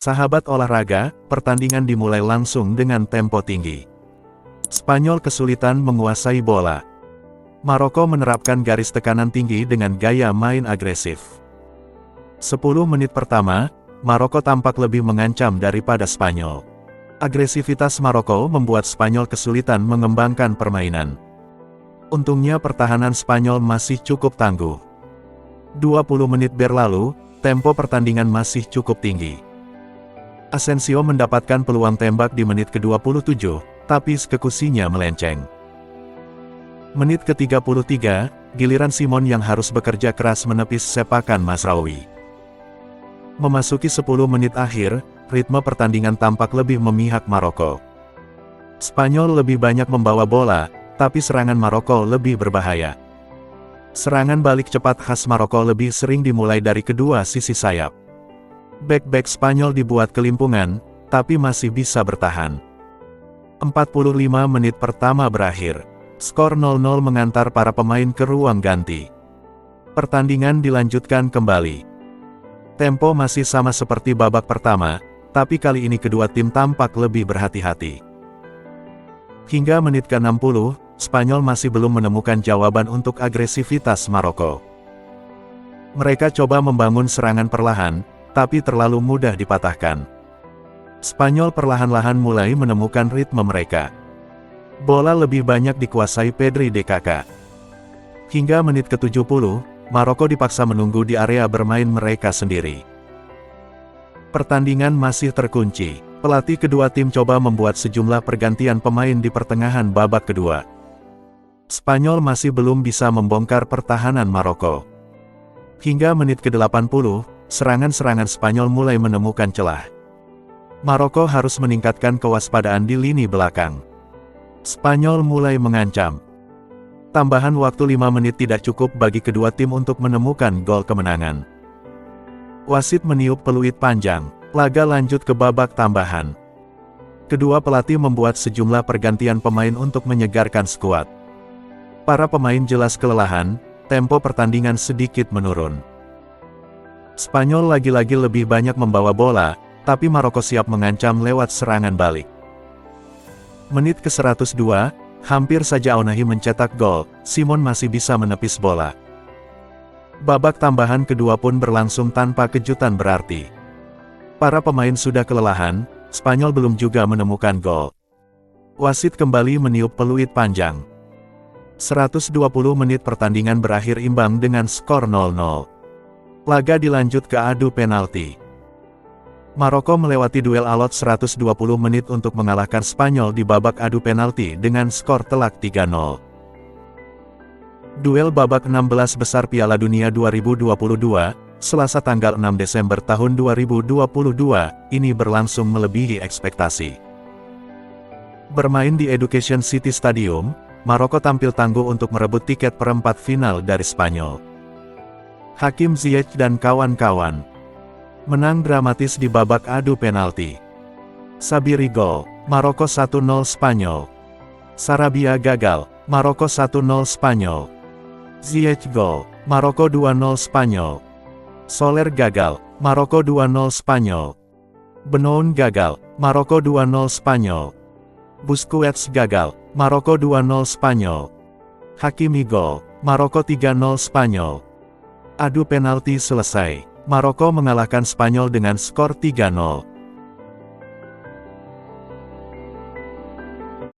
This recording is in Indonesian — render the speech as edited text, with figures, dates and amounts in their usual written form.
Sahabat olahraga, pertandingan dimulai langsung dengan tempo tinggi. Spanyol kesulitan menguasai bola. Maroko menerapkan garis tekanan tinggi dengan gaya main agresif. 10 menit pertama, Maroko tampak lebih mengancam daripada Spanyol. Agresivitas Maroko membuat Spanyol kesulitan mengembangkan permainan. Untungnya pertahanan Spanyol masih cukup tangguh. 20 menit berlalu, tempo pertandingan masih cukup tinggi. Asensio mendapatkan peluang tembak di menit ke-27, tapi eksekusinya melenceng. Menit ke-33, giliran Simon yang harus bekerja keras menepis sepakan Mazraoui. Memasuki 10 menit akhir, ritme pertandingan tampak lebih memihak Maroko. Spanyol lebih banyak membawa bola, tapi serangan Maroko lebih berbahaya. Serangan balik cepat khas Maroko lebih sering dimulai dari kedua sisi sayap. Bek-bek Spanyol dibuat kelimpungan, tapi masih bisa bertahan. 45 menit pertama berakhir. Skor 0-0 mengantar para pemain ke ruang ganti. Pertandingan dilanjutkan kembali. Tempo masih sama seperti babak pertama, tapi kali ini kedua tim tampak lebih berhati-hati. Hingga menit ke-60, Spanyol masih belum menemukan jawaban untuk agresivitas Maroko. Mereka coba membangun serangan perlahan, tapi terlalu mudah dipatahkan. Spanyol perlahan-lahan mulai menemukan ritme mereka. Bola lebih banyak dikuasai Pedri DKK. Hingga menit ke-70, Maroko dipaksa menunggu di area bermain mereka sendiri. Pertandingan masih terkunci. Pelatih kedua tim coba membuat sejumlah pergantian pemain di pertengahan babak kedua. Spanyol masih belum bisa membongkar pertahanan Maroko. Hingga menit ke-80, serangan-serangan Spanyol mulai menemukan celah. Maroko harus meningkatkan kewaspadaan di lini belakang. Spanyol mulai mengancam. Tambahan waktu 5 menit tidak cukup bagi kedua tim untuk menemukan gol kemenangan. Wasit meniup peluit panjang. Laga lanjut ke babak tambahan. Kedua pelatih membuat sejumlah pergantian pemain untuk menyegarkan skuad. Para pemain jelas kelelahan, tempo pertandingan sedikit menurun. Spanyol lagi-lagi lebih banyak membawa bola, tapi Maroko siap mengancam lewat serangan balik. Menit ke-102, hampir saja Ounahi mencetak gol, Simon masih bisa menepis bola. Babak tambahan kedua pun berlangsung tanpa kejutan berarti. Para pemain sudah kelelahan, Spanyol belum juga menemukan gol. Wasit kembali meniup peluit panjang. 120 menit pertandingan berakhir imbang dengan skor 0-0. Laga dilanjut ke adu penalti. Maroko melewati duel alot 120 menit untuk mengalahkan Spanyol di babak adu penalti dengan skor telak 3-0. Duel babak 16 besar Piala Dunia 2022, Selasa tanggal 6 Desember tahun 2022, ini berlangsung melebihi ekspektasi. Bermain di Education City Stadium, Maroko tampil tangguh untuk merebut tiket perempat final dari Spanyol. Hakim Ziyech dan kawan-kawan menang dramatis di babak adu penalti. Sabiri gol, Maroko 1-0 Spanyol. Sarabia gagal, Maroko 1-0 Spanyol. Ziyech gol, Maroko 2-0 Spanyol. Soler gagal, Maroko 2-0 Spanyol. Benoun gagal, Maroko 2-0 Spanyol. Busquets gagal, Maroko 2-0 Spanyol. Hakimi gol, Maroko 3-0 Spanyol. Adu penalti selesai. Maroko mengalahkan Spanyol dengan skor 3-0.